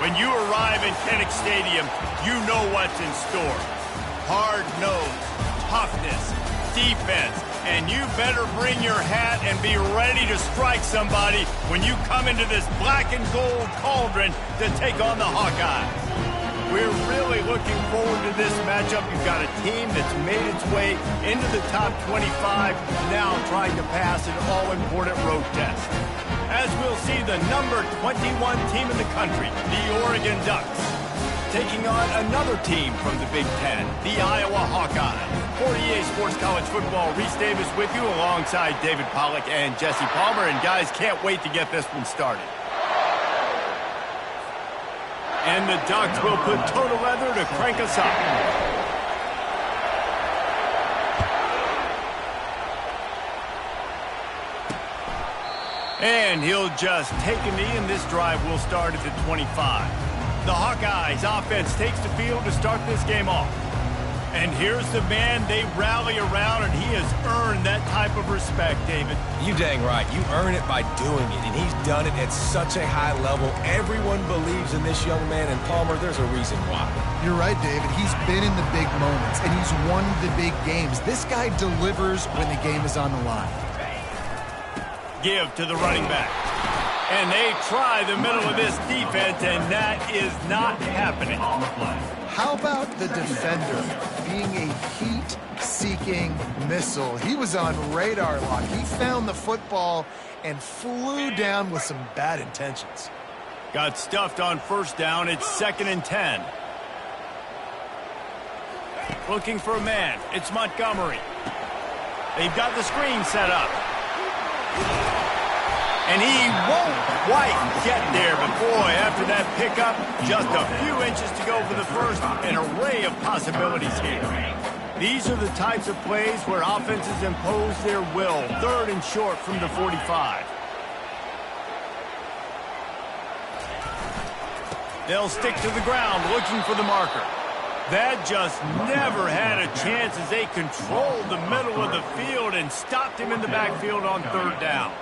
When you arrive in Kinnick Stadium, you know what's in store. Hard nose, toughness, defense, and you better bring your hat and be ready to strike somebody when you come into this black and gold cauldron to take on the Hawkeyes. We're really looking forward to this matchup. You've got a team that's made its way into the top 25, now trying to pass an all-important road test. As we'll see the number 21 team in the country, the Oregon Ducks, taking on another team from the Big Ten, the Iowa Hawkeyes. For EA Sports College Football, Reese Davis with you alongside David Pollack and Jesse Palmer. And guys, can't wait to get this one started. And the Ducks will put total leather to crank us up. And he'll just take a knee, and this drive will start at the 25. The Hawkeyes offense takes the field to start this game off. And here's the man they rally around, and he has earned that type of respect, David. You dang right. You earn it by doing it, and he's done it at such a high level. Everyone believes in this young man, and Palmer, there's a reason why. You're right, David. He's been in the big moments, and he's won the big games. This guy delivers when the game is on the line. Give to the running back. And they try the middle of this defense, and that is not happening. How about the defender being a heat-seeking missile? He was on radar lock. He found the football and flew down with some bad intentions. Got stuffed on first down. It's 2nd and 10. Looking for a man. It's Montgomery. They've got the screen set up. And he won't quite get there, but boy, after that pickup, just a few inches to go for the first. An array of possibilities here. These are the types of plays where offenses impose their will. 3rd and short from the 45. They'll stick to the ground looking for the marker. That just never had a chance as they controlled the middle of the field and stopped him in the backfield on 3rd down.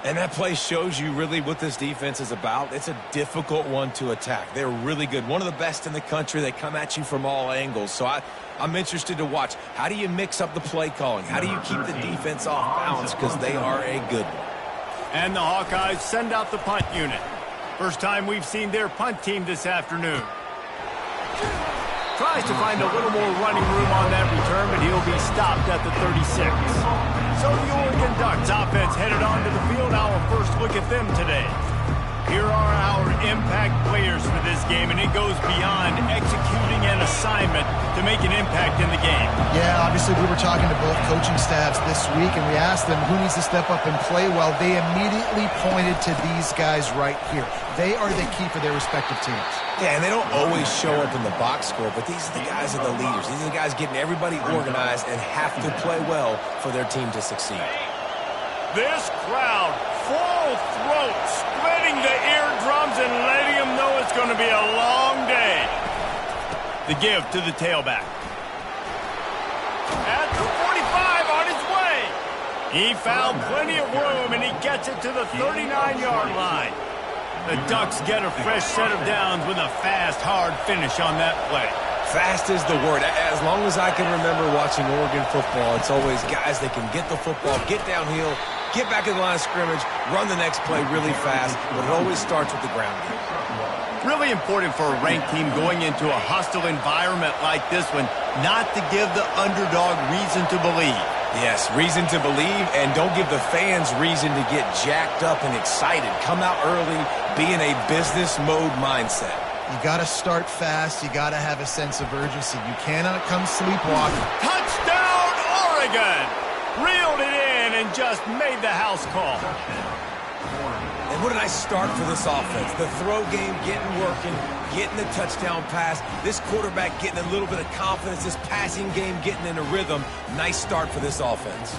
And that play shows you really what this defense is about. It's a difficult one to attack. They're really good. One of the best in the country. They come at you from all angles. So I'm interested to watch. How do you mix up the play calling? How do you keep the defense off balance? Because they are a good one. And the Hawkeyes send out the punt unit. First time we've seen their punt team this afternoon. Tries to find a little more running room on that return, but he'll be stopped at the 36. So the Oregon Ducks offense headed onto the field. Our first look at them today. Here are our impact players for this game, and it goes beyond executing an assignment to make an impact in the game. Yeah, obviously we were talking to both coaching staffs this week, and we asked them who needs to step up and play well. They immediately pointed to these guys right here. They are the key for their respective teams. Yeah, and they don't always show up in the box score, but these are the guys that are the leaders. These are the guys getting everybody organized and have to play well for their team to succeed. This crowd, full throat, splitting the eardrums and letting them know it's going to be a long day. The give to the tailback. At the 45 on his way. He found plenty of room, and he gets it to the 39-yard line. The Ducks get a fresh set of downs with a fast, hard finish on that play. Fast is the word. As long as I can remember watching Oregon football, it's always guys that can get the football, get downhill, get back in the line of scrimmage, run the next play really fast, but it always starts with the ground game. Really important for a ranked team going into a hostile environment like this one, not to give the underdog reason to believe. Yes, reason to believe, and don't give the fans reason to get jacked up and excited. Come out early, be in a business mode mindset. You got to start fast. You got to have a sense of urgency. You cannot come sleepwalking. Touchdown, Oregon! Reeled it in and just made the house call. And what a nice start for this offense. The throw game getting working, getting the touchdown pass. This quarterback getting a little bit of confidence. This passing game getting in a rhythm. Nice start for this offense.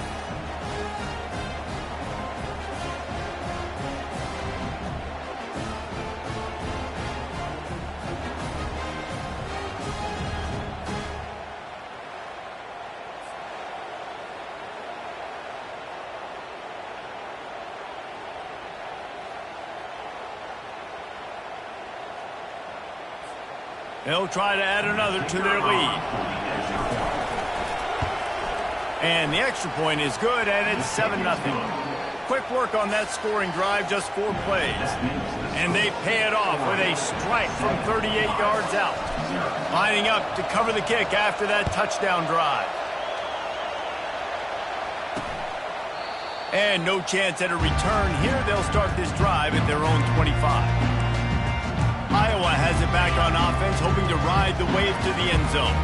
They'll try to add another to their lead. And the extra point is good, and it's 7-0. Quick work on that scoring drive, just 4 plays. And they pay it off with a strike from 38 yards out. Lining up to cover the kick after that touchdown drive. And no chance at a return here. They'll start this drive at their own 25. Iowa has it back on offense, hoping to ride the wave to the end zone.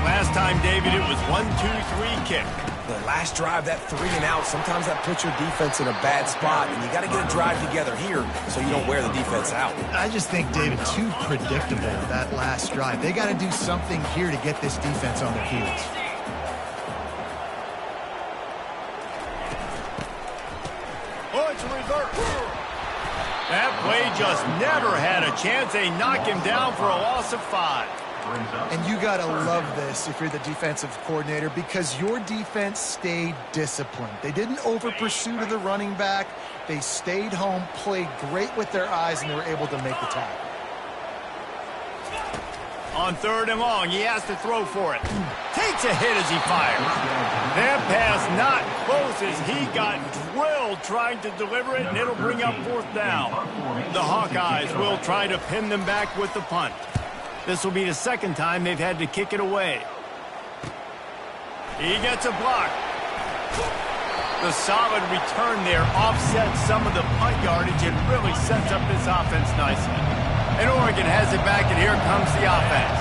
Last time, David, it was 1-2-3 kick. The last drive, that 3 and out, sometimes that puts your defense in a bad spot, and you got to get a drive together here so you don't wear the defense out. I just think, David, too predictable, that last drive. They got to do something here to get this defense on their heels. Oh, it's a reverse. That play just never had a chance. They knock him down for a loss of 5. And you got to love this if you're the defensive coordinator, because your defense stayed disciplined. They didn't over-pursue to the running back. They stayed home, played great with their eyes, and they were able to make the tackle. On 3rd and long, he has to throw for it. Takes a hit as he fires. That pass not close as he got drilled trying to deliver it, and it'll bring up 4th down. The Hawkeyes will try to pin them back with the punt. This will be the 2nd time they've had to kick it away. He gets a block. The solid return there offsets some of the punt yardage and really sets up this offense nicely. And Oregon has it back, and here comes the offense.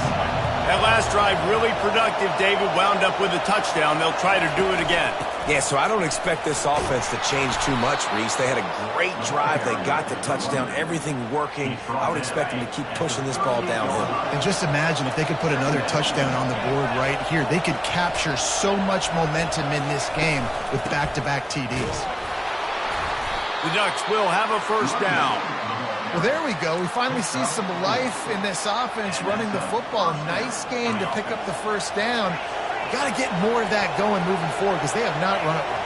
That last drive really productive. David wound up with a touchdown. They'll try to do it again. Yeah, so I don't expect this offense to change too much, Reese. They had a great drive. They got the touchdown, everything working. I would expect them to keep pushing this ball downhill. And just imagine if they could put another touchdown on the board right here. They could capture so much momentum in this game with back-to-back TDs. The Ducks will have a 1st down. Well, there we go. We finally see some life in this offense running the football. Nice game to pick up the 1st down. Got to get more of that going moving forward because they have not run it well.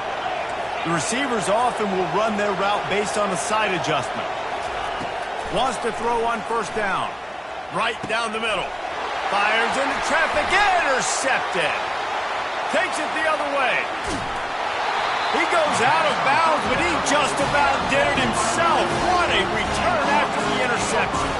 The receivers often will run their route based on a side adjustment. Wants to throw on 1st down. Right down the middle. Fires into traffic. Intercepted. Takes it the other way. He goes out of bounds, but he just about did it himself. What a return after the interception.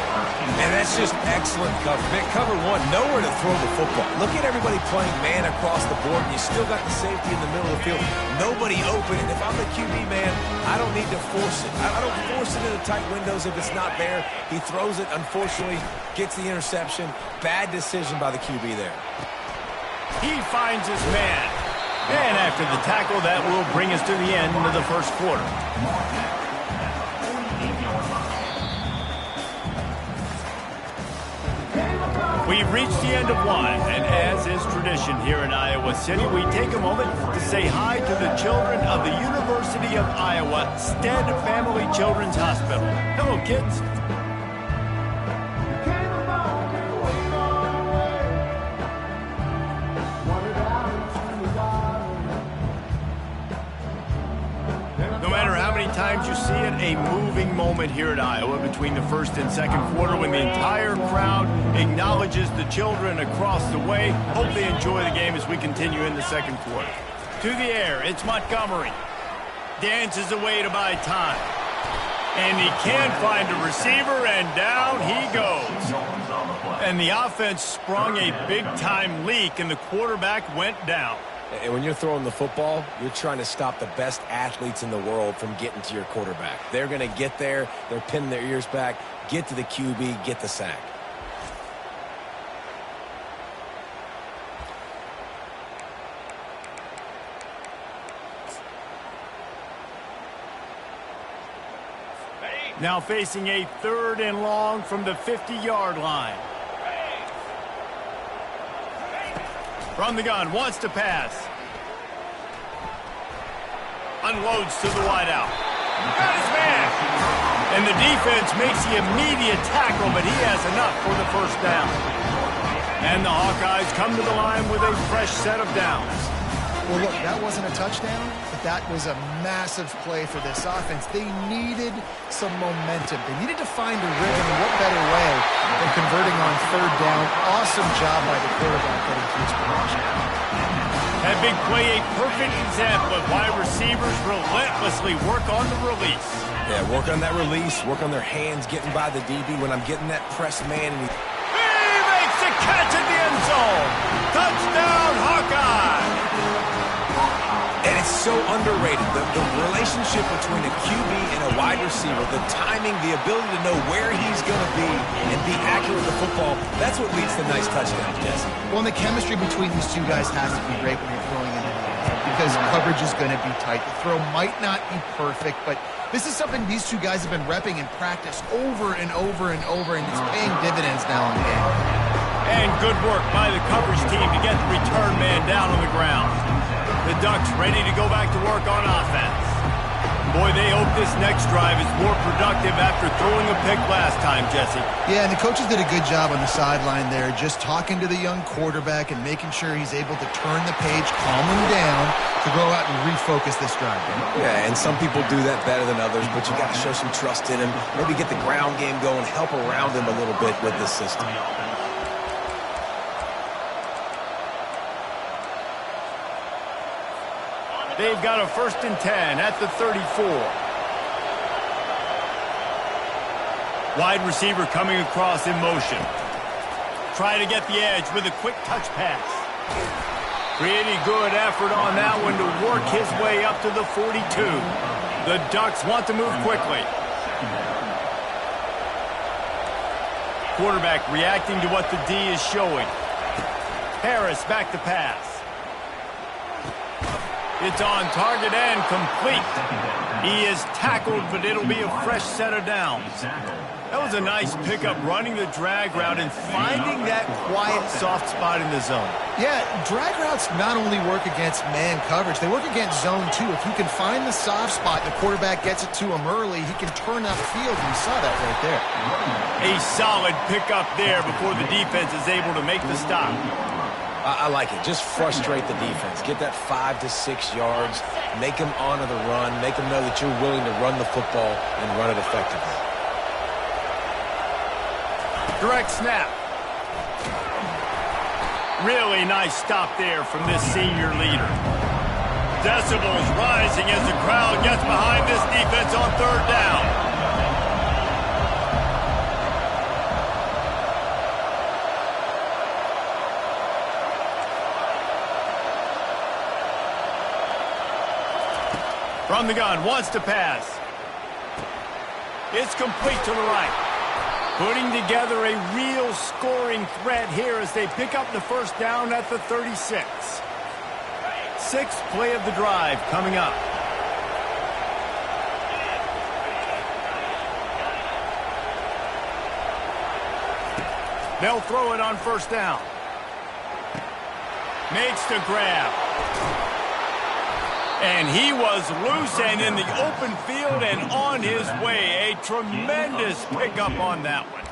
And that's just excellent cover. Man, cover 1, nowhere to throw the football. Look at everybody playing man across the board, and you still got the safety in the middle of the field. Nobody open, and if I'm the QB, man, I don't need to force it. I don't force it into tight windows if it's not there. He throws it, unfortunately, gets the interception. Bad decision by the QB there. He finds his man. And after the tackle, that will bring us to the end of the 1st quarter. We've reached the end of 1, and as is tradition here in Iowa City, we take a moment to say hi to the children of the University of Iowa Stead Family Children's Hospital. Hello, kids. Times you see it, a moving moment here at Iowa between the 1st and 2nd quarter when the entire crowd acknowledges the children across the way. Hope they enjoy the game as we continue in the 2nd quarter. To the air, it's Montgomery. Dances away to buy time. And he can't find a receiver, and down he goes. And the offense sprung a big-time leak, and the quarterback went down. And when you're throwing the football, you're trying to stop the best athletes in the world from getting to your quarterback. They're going to get there. They're pinning their ears back, get to the QB, get the sack. Now facing a 3rd and long from the 50-yard line. From the gun, wants to pass. Unloads to the wideout. Got his man. And the defense makes the immediate tackle, but he has enough for the 1st down. And the Hawkeyes come to the line with a fresh set of downs. Well, look, that wasn't a touchdown, but that was a massive play for this offense. They needed some momentum. They needed to find a rhythm, and what better way than converting on third down. Awesome job by the quarterback getting through his progression. That big play, a perfect example of why receivers relentlessly work on the release. Yeah, work on that release, work on their hands getting by the DB. When I'm getting that press man, and he makes the catch in the end zone. Touchdown, Hawkeye! And it's so underrated, the relationship between a QB and a wide receiver, the timing, the ability to know where he's going to be and be accurate with the football, that's what leads to nice touchdowns, Jesse. Well, and the chemistry between these two guys has to be great when you're throwing into the end zone because coverage is going to be tight. The throw might not be perfect, but this is something these two guys have been repping in practice over and over and over, and it's paying dividends now in the game. And good work by the coverage team to get the return man down on the ground. The Ducks ready to go back to work on offense. Boy, they hope this next drive is more productive after throwing a pick last time, Jesse. Yeah, and the coaches did a good job on the sideline there, just talking to the young quarterback and making sure he's able to turn the page, calm him down, to go out and refocus this drive. Yeah, and some people do that better than others, but you got to show some trust in him, maybe get the ground game going, help around him a little bit with this system. They've got a 1st and 10 at the 34. Wide receiver coming across in motion. Try to get the edge with a quick touch pass. Pretty good effort on that one to work his way up to the 42. The Ducks want to move quickly. Quarterback reacting to what the D is showing. Harris back to pass. It's on target and complete. He is tackled, but it'll be a fresh set of downs. That was a nice pickup, running the drag route and finding that quiet, soft spot in the zone. Yeah, drag routes not only work against man coverage, they work against zone too. If you can find the soft spot, the quarterback gets it to him early, he can turn upfield, and you saw that right there. A solid pickup there before the defense is able to make the stop. I like it. Just frustrate the defense. Get that 5 to 6 yards. Make them honor the run. Make them know that you're willing to run the football and run it effectively. Direct snap. Really nice stop there from this senior leader. Decibels rising as the crowd gets behind this defense on 3rd down. From the gun, wants to pass. It's complete to the right. Putting together a real scoring threat here as they pick up the 1st down at the 36. 6th play of the drive coming up. They'll throw it on 1st down. Makes the grab. And he was loose and in the open field and on his way. A tremendous pickup on that one.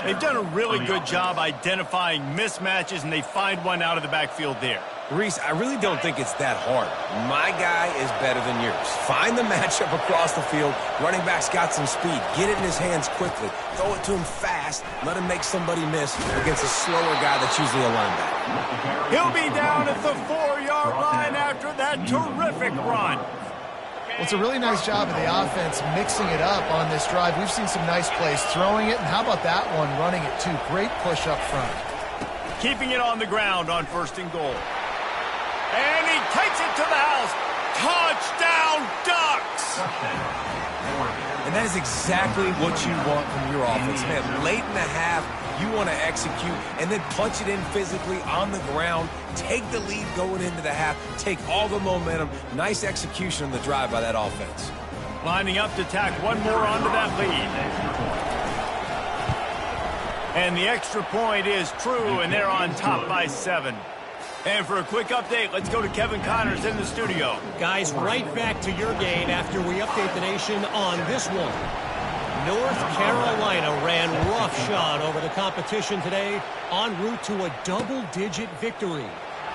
They've done a really good job identifying mismatches, and they find one out of the backfield there. Reese, I really don't think it's that hard. My guy is better than yours. Find the matchup across the field. Running back's got some speed. Get it in his hands quickly. Throw it to him fast. Let him make somebody miss against a slower guy that's usually a linebacker. He'll be down at the 4-yard line after that terrific run. Well, it's a really nice job of the offense mixing it up on this drive. We've seen some nice plays throwing it, and how about that one running it too? Great push up front. Keeping it on the ground on 1st and goal. And he takes it to the house. Touchdown, Ducks! And that is exactly what you want from your offense, man. Late in the half, you want to execute and then punch it in physically on the ground. Take the lead going into the half. Take all the momentum. Nice execution on the drive by that offense. Lining up to tack one more onto that lead. And the extra point is true, and they're on top by 7. And for a quick update, let's go to Kevin Connors in the studio. Guys, right back to your game after we update the nation on this one. North Carolina ran roughshod over the competition today en route to a double-digit victory.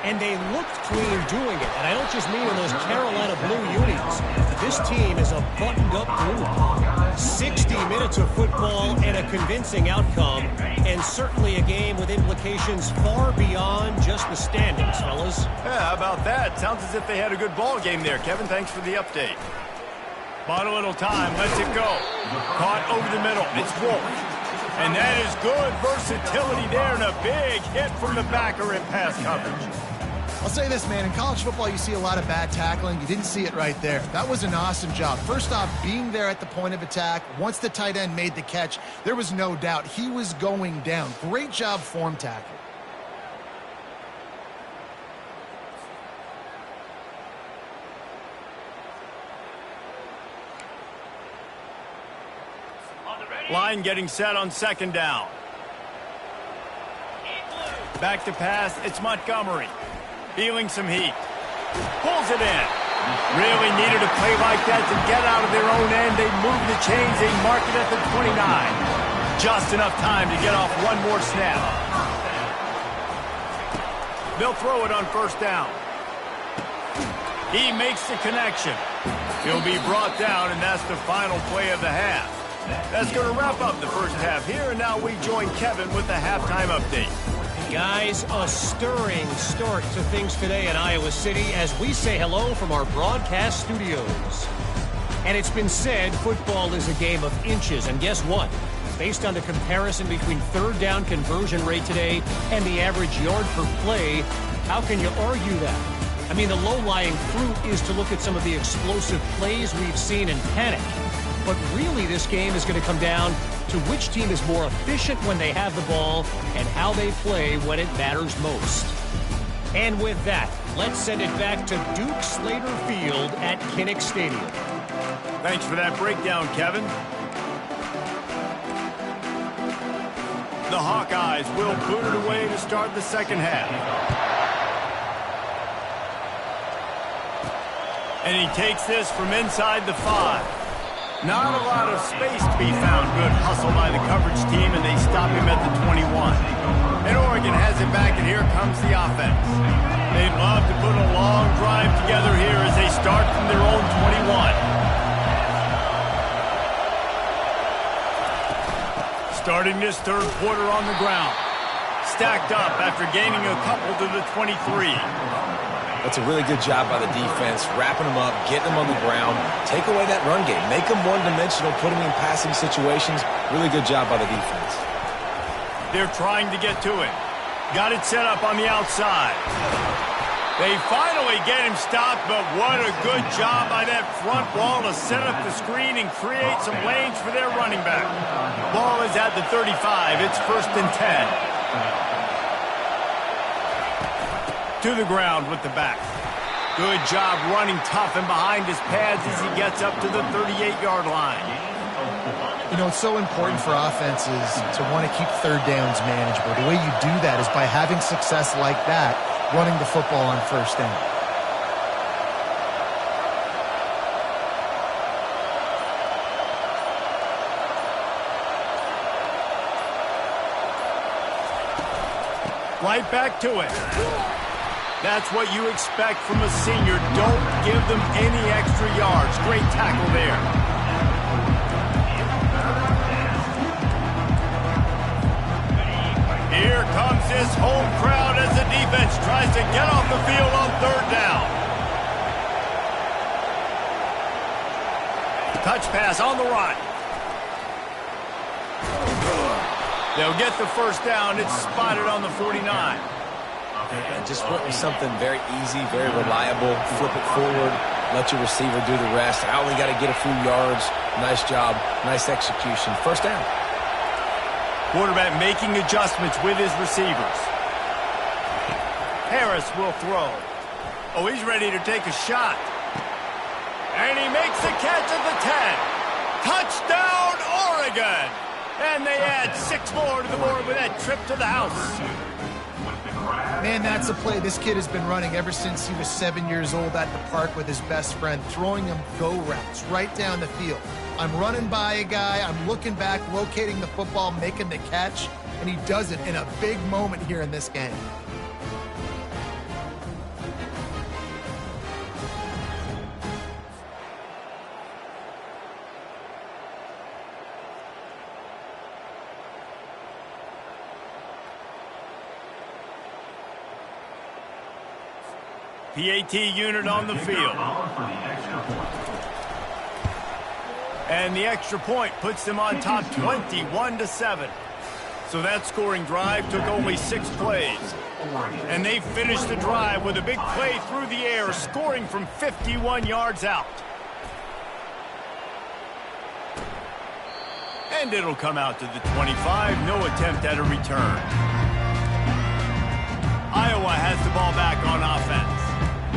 And they looked clean doing it. And I don't just mean in those Carolina blue unis. This team is a buttoned-up group. 60 minutes of football and a convincing outcome. And certainly a game with implications far beyond just the standings, fellas. Yeah, how about that? Sounds as if they had a good ball game there, Kevin. Thanks for the update. Bought a little time. Let's it go. Caught over the middle. It's Wolf. And that is good versatility there and a big hit from the backer in pass coverage. I'll say this, man. In college football, you see a lot of bad tackling. You didn't see it right there. That was an awesome job. First off, being there at the point of attack. Once the tight end made the catch, there was no doubt he was going down. Great job form tackle. Line getting set on second down. Back to pass, it's Montgomery. Feeling some heat. Pulls it in. Really needed a play like that to get out of their own end. They move the chains, they mark it at the 29. Just enough time to get off one more snap. They'll throw it on first down. He makes the connection. He'll be brought down, and that's the final play of the half. That's going to wrap up the first half here, and now we join Kevin with the halftime update. Guys, a stirring start to things today in Iowa City as we say hello from our broadcast studios. And it's been said football is a game of inches, and guess what? Based on the comparison between third down conversion rate today and the average yard per play, how can you argue that? I mean, the low-lying fruit is to look at some of the explosive plays we've seen in panic. But really, this game is going to come down to which team is more efficient when they have the ball and how they play when it matters most. And with that, let's send it back to Duke Slater Field at Kinnick Stadium. Thanks for that breakdown, Kevin. The Hawkeyes will boot it away to start the second half. And he takes this from inside the 5. Not a lot of space to be found. Good hustle by the coverage team, and they stop him at the 21. And Oregon has it back, and here comes the offense. They'd love to put a long drive together here as they start from their own 21. Starting this third quarter on the ground. Stacked up after gaining a couple to the 23. That's a really good job by the defense, wrapping them up, getting them on the ground, take away that run game, make them one-dimensional, put them in passing situations. Really good job by the defense. They're trying to get to it. Got it set up on the outside. They finally get him stopped, but what a good job by that front wall to set up the screen and create some lanes for their running back. Ball is at the 35. It's 1st and 10. To the ground with the back. Good job running tough and behind his pads as he gets up to the 38-yard line. You know, it's so important for offenses to want to keep third downs manageable. The way you do that is by having success like that, running the football on first down. Right back to it. That's what you expect from a senior. Don't give them any extra yards. Great tackle there. Here comes this home crowd as the defense tries to get off the field on third down. Touch pass on the run. They'll get the first down. It's spotted on the 49. And just went with something very easy, very reliable. Flip it forward, let your receiver do the rest. I only got to get a few yards. Nice job, nice execution. First down. Quarterback making adjustments with his receivers. Harris will throw. Oh, he's ready to take a shot. And he makes the catch at the 10. Touchdown, Oregon! And they add 6 more to the board with that trip to the house. Man, that's a play this kid has been running ever since he was 7 years old at the park with his best friend, throwing him go routes right down the field. I'm running by a guy, I'm looking back, locating the football, making the catch, and he does it in a big moment here in this game. PAT unit on the field. And the extra point puts them on top 21-7. So that scoring drive took only 6 plays. And they finished the drive with a big play through the air, scoring from 51 yards out. And it'll come out to the 25. No attempt at a return. Iowa has the ball back on offense.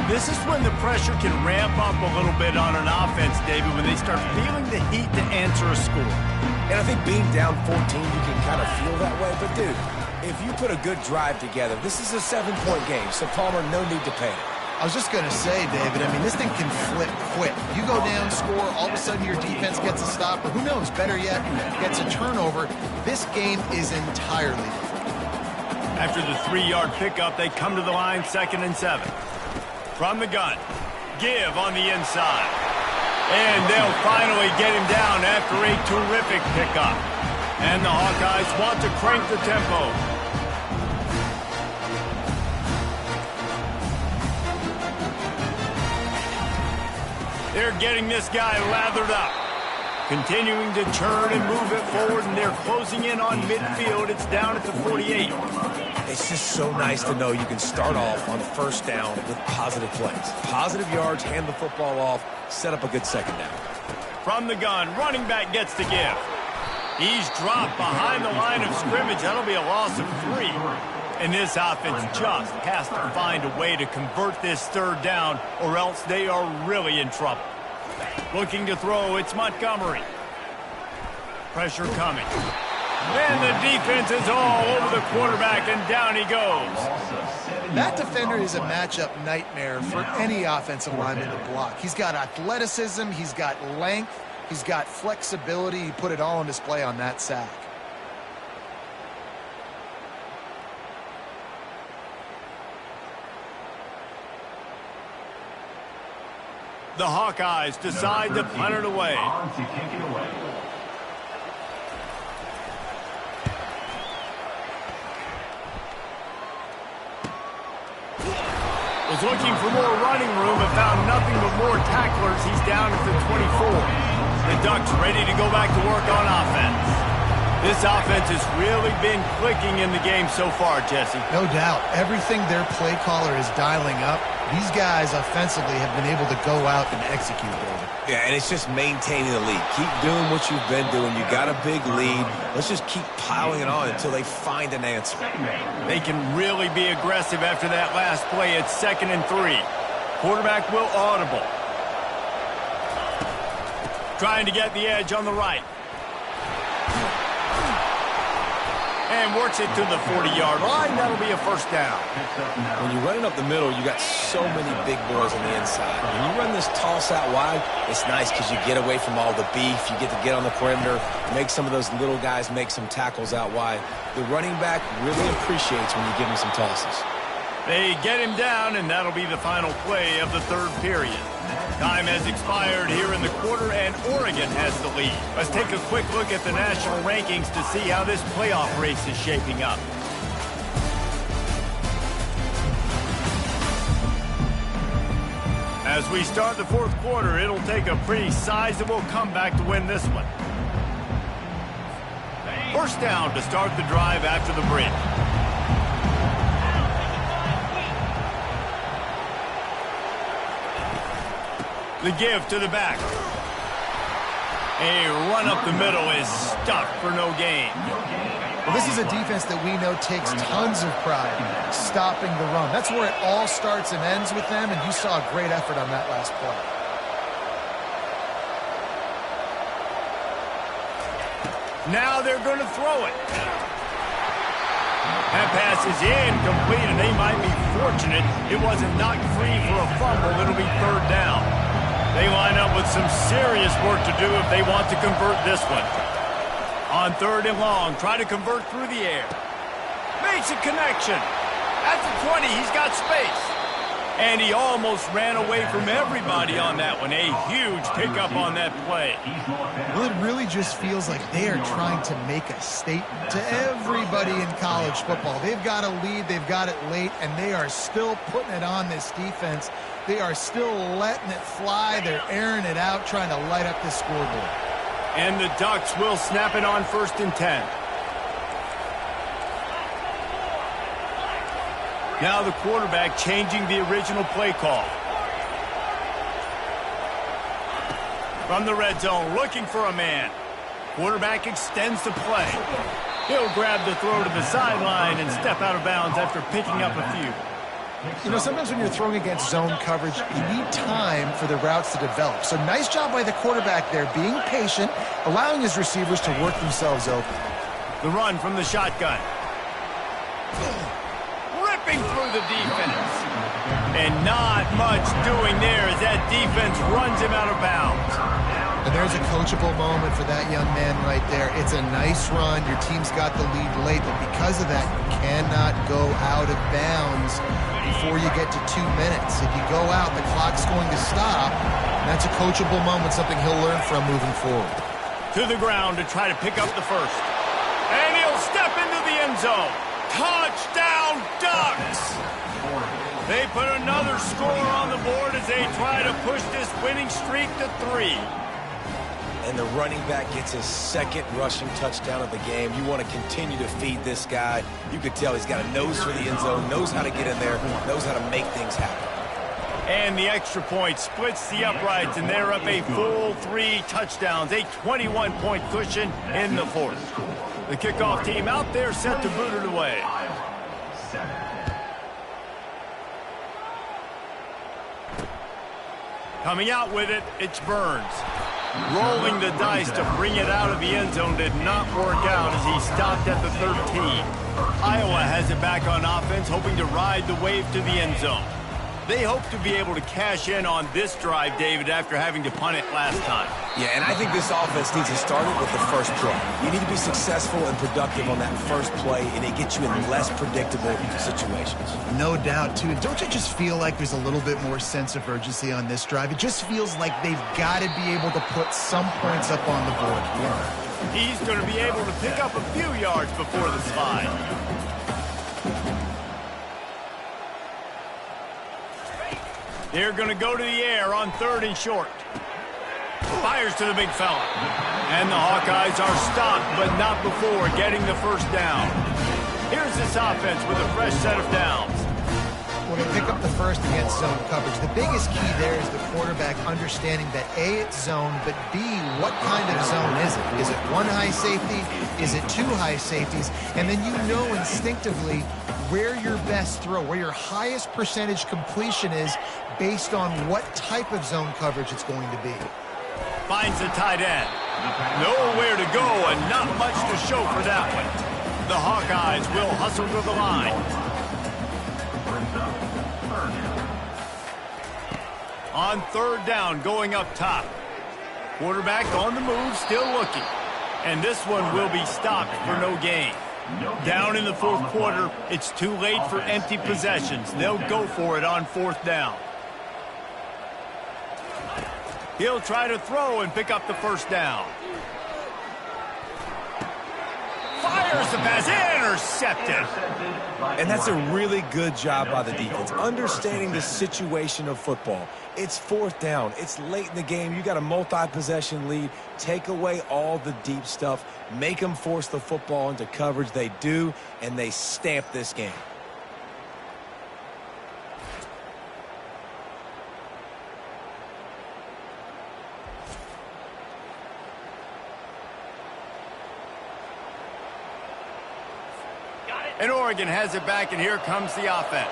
This is when the pressure can ramp up a little bit on an offense, David, when they start feeling the heat to answer a score. And I think being down 14, you can kind of feel that way. But, dude, if you put a good drive together, this is a 7-point game. So, Palmer, no need to panic. I was just going to say, David, I mean, this thing can flip quick. You go down, score, all of a sudden your defense gets a stop, or who knows, better yet, gets a turnover. This game is entirely different. After the 3-yard pickup, they come to the line, 2nd and 7. From the gun, give on the inside. And they'll finally get him down after a terrific pickup. And the Hawkeyes want to crank the tempo. They're getting this guy lathered up. Continuing to turn and move it forward, and they're closing in on midfield. It's down at the 48. It's just so nice to know you can start off on 1st down with positive plays. Positive yards, hand the football off, set up a good 2nd down. From the gun, running back gets the give. He's dropped behind the line of scrimmage. That'll be a loss of 3. And this offense just has to find a way to convert this 3rd down, or else they are really in trouble. Looking to throw, it's Montgomery. Pressure coming. And the defense is all over the quarterback, and down he goes. That defender is a matchup nightmare for any offensive lineman to block. He's got athleticism, he's got length, he's got flexibility. He put it all on display on that sack. The Hawkeyes decide to punt it away. Was looking for more running room, but found nothing but more tacklers. He's down at the 24. The Ducks ready to go back to work on offense. This offense has really been clicking in the game so far, Jesse. No doubt. Everything their play caller is dialing up, these guys offensively have been able to go out and execute, David. Yeah, and it's just maintaining the lead. Keep doing what you've been doing. You got a big lead. Let's just keep piling it on until they find an answer. They can really be aggressive after that last play. It's 2nd and 3. Quarterback will audible. Trying to get the edge on the right. And works it to the 40-yard line. That'll be a 1st down. When you're running up the middle, you got so many big boys on the inside. When you run this toss out wide, it's nice because you get away from all the beef. You get to get on the perimeter, make some of those little guys make some tackles out wide. The running back really appreciates when you give him some tosses. They get him down, and that'll be the final play of the 3rd period. Time has expired here in the quarter, and Oregon has the lead. Let's take a quick look at the national rankings to see how this playoff race is shaping up. As we start the 4th quarter, it'll take a pretty sizable comeback to win this one. 1st down to start the drive after the break. The give to the back. A run up the middle is stuffed for no gain. Well, this is a defense that we know takes tons of pride stopping the run. That's where it all starts and ends with them, and you saw a great effort on that last play. Now they're going to throw it. That pass is incomplete, and they might be fortunate it wasn't knocked free for a fumble. It'll be 3rd down. They line up with some serious work to do if they want to convert this one. On 3rd and long, try to convert through the air. Makes a connection. At the 20, he's got space. And he almost ran away from everybody on that one. A huge pickup on that play. Well, it really just feels like they are trying to make a statement to everybody in college football. They've got a lead, they've got it late, and they are still putting it on this defense. They are still letting it fly. They're airing it out, trying to light up this scoreboard. And the Ducks will snap it on 1st and 10. Now the quarterback changing the original play call. From the red zone, looking for a man. Quarterback extends the play. He'll grab the throw to the sideline and step out of bounds after picking up a few. You know, sometimes when you're throwing against zone coverage, you need time for the routes to develop. So nice job by the quarterback there, being patient, allowing his receivers to work themselves open. The run from the shotgun. Ripping through the defense. And not much doing there as that defense runs him out of bounds. And there's a coachable moment for that young man right there. It's a nice run. Your team's got the lead late, but because of that, you cannot go out of bounds before you get to 2 minutes. If you go out, the clock's going to stop. And that's a coachable moment, something he'll learn from moving forward. To the ground to try to pick up the first. And he'll step into the end zone. Touchdown, Ducks! They put another score on the board as they try to push this winning streak to 3. And the running back gets his 2nd rushing touchdown of the game. You want to continue to feed this guy. You could tell he's got a nose for the end zone, knows how to get in there, knows how to make things happen. And the extra point splits the uprights, and they're up a full 3 touchdowns, a 21-point cushion in the 4th. The kickoff team out there set to boot it away. Coming out with it, it's Burns. Rolling the dice to bring it out of the end zone did not work out as he stopped at the 13. Iowa has it back on offense, hoping to ride the wave to the end zone. They hope to be able to cash in on this drive, David, after having to punt it last time. Yeah, and I think this offense needs to start it with the first play. You need to be successful and productive on that first play, and it gets you in less predictable situations. No doubt, too. And don't you just feel like there's a little bit more sense of urgency on this drive? It just feels like they've got to be able to put some points up on the board here. He's going to be able to pick up a few yards before the slide. They're going to go to the air on 3rd and short. Fires to the big fella. And the Hawkeyes are stopped, but not before getting the first down. Here's this offense with a fresh set of downs. When they pick up the first against zone coverage, the biggest key there is the quarterback understanding that A, it's zone, but B, what kind of zone is it? Is it 1 high safety? Is it 2 high safeties? And then you know instinctively where your best throw, where your highest percentage completion is based on what type of zone coverage it's going to be. Finds the tight end. Nowhere to go and not much to show for that one. The Hawkeyes will hustle to the line. On 3rd down, going up top. Quarterback on the move, still looking. And this one will be stopped for no gain. Down in the 4th quarter, it's too late for empty possessions. They'll go for it on 4th down. He'll try to throw and pick up the first down. Fires the pass, intercepted. And that's a really good job by the defense, understanding the situation of football. It's 4th down. It's late in the game. You got a multi-possession lead. Take away all the deep stuff. Make them force the football into coverage. They do, and they stamp this game. And Oregon has it back, and here comes the offense.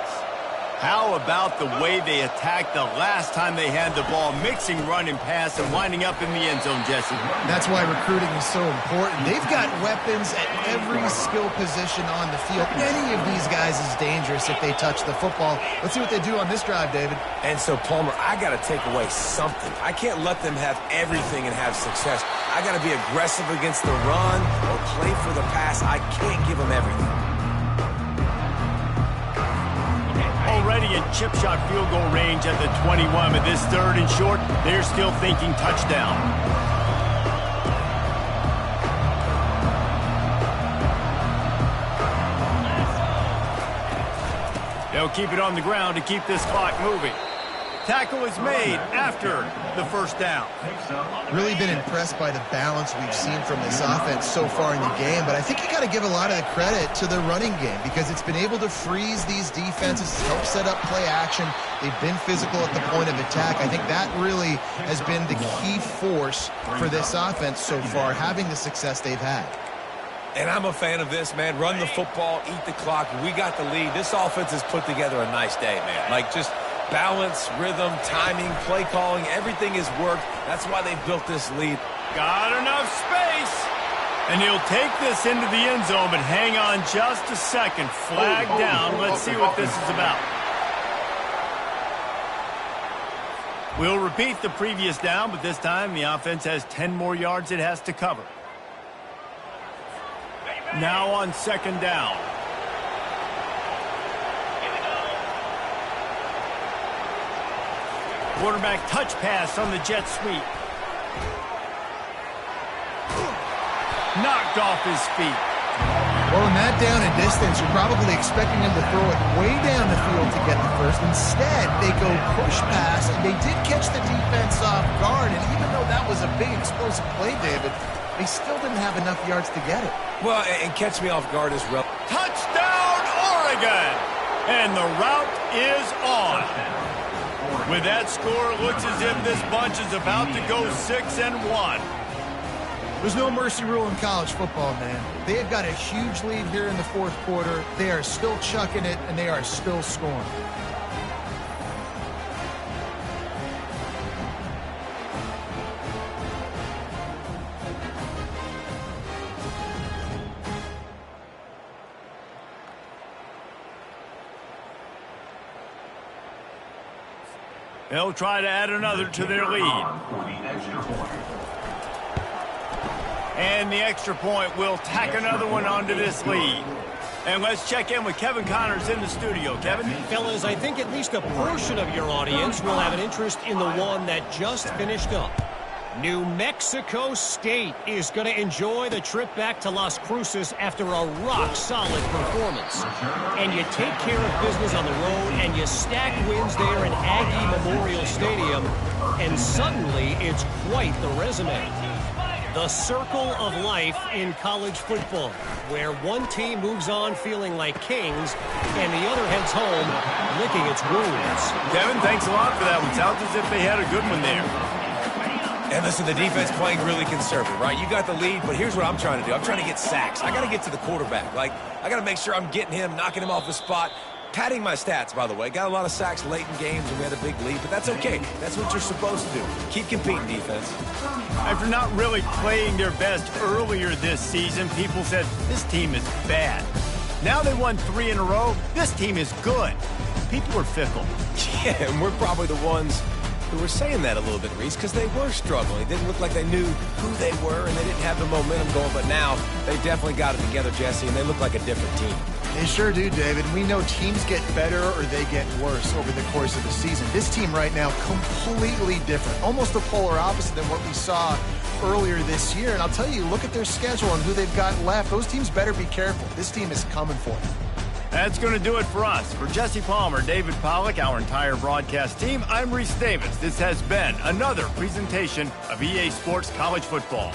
How about the way they attacked the last time they had the ball, mixing run and pass and winding up in the end zone, Jesse? That's why recruiting is so important. They've got weapons at every skill position on the field. Any of these guys is dangerous if they touch the football. Let's see what they do on this drive, David. And so, Palmer, I got to take away something. I can't let them have everything and have success. I got to be aggressive against the run or play for the pass. I can't give them everything. already in chip shot field goal range at the 21, but this third and short, they're still thinking touchdown. They'll keep it on the ground to keep this clock moving. Tackle is made after the first down. Really been impressed by the balance we've seen from this offense so far in the game, but I think you got to give a lot of the credit to the running game because it's been able to freeze these defenses, help set up play action. They've been physical at the point of attack. I think that really has been the key force for this offense so far, having the success they've had. And I'm a fan of this, man. Run the football, eat the clock. We got the lead. This offense has put together a nice day, man. Like, just balance, rhythm, timing, play calling, everything has worked. That's why they've built this lead. Got enough space. And he'll take this into the end zone, but hang on just a second. Flag down. Let's see what this is about. We'll repeat the previous down, but this time the offense has 10 more yards it has to cover. Now on second down. Quarterback touch pass on the jet sweep. Knocked off his feet. Well, in that down and distance, you're probably expecting him to throw it way down the field to get the first. Instead, they go push pass, and they did catch the defense off guard. And even though that was a big explosive play, David, they still didn't have enough yards to get it. Well, and catch me off guard as well. Touchdown, Oregon! And the route is on. With that score, it looks as if this bunch is about to go 6-1. There's no mercy rule in college football, man. They have got a huge lead here in the fourth quarter. They are still chucking it, and they are still scoring. They'll try to add another to their lead. And the extra point will tack another one onto this lead. And let's check in with Kevin Connors in the studio. Kevin? Fellas, I think at least a portion of your audience will have an interest in the one that just finished up. New Mexico State is going to enjoy the trip back to Las Cruces after a rock-solid performance. And you take care of business on the road, and you stack wins there in Aggie Memorial Stadium, and suddenly it's quite the resume. The circle of life in college football, where one team moves on feeling like kings, and the other heads home licking its wounds. Kevin, thanks a lot for that one. Sounds as if they had a good one there. And listen, the defense playing really conservative, right? You got the lead, but here's what I'm trying to do. I'm trying to get sacks. I got to get to the quarterback. Like, I got to make sure I'm getting him, knocking him off the spot. Padding my stats, by the way. Got a lot of sacks late in games when we had a big lead, but that's okay. That's what you're supposed to do. Keep competing, defense. After not really playing their best earlier this season, people said, this team is bad. Now they won 3 in a row. This team is good. People are fickle. Yeah, and we're probably the ones who were saying that a little bit, Reese, because they were struggling. It didn't look like they knew who they were, and they didn't have the momentum going. But now they definitely got it together, Jesse, and they look like a different team. They sure do, David. We know teams get better or they get worse over the course of the season. This team right now, completely different. Almost the polar opposite than what we saw earlier this year. And I'll tell you, look at their schedule and who they've got left. Those teams better be careful. This team is coming for them. That's going to do it for us. For Jesse Palmer, David Pollack, our entire broadcast team, I'm Reese Davis. This has been another presentation of EA Sports College Football.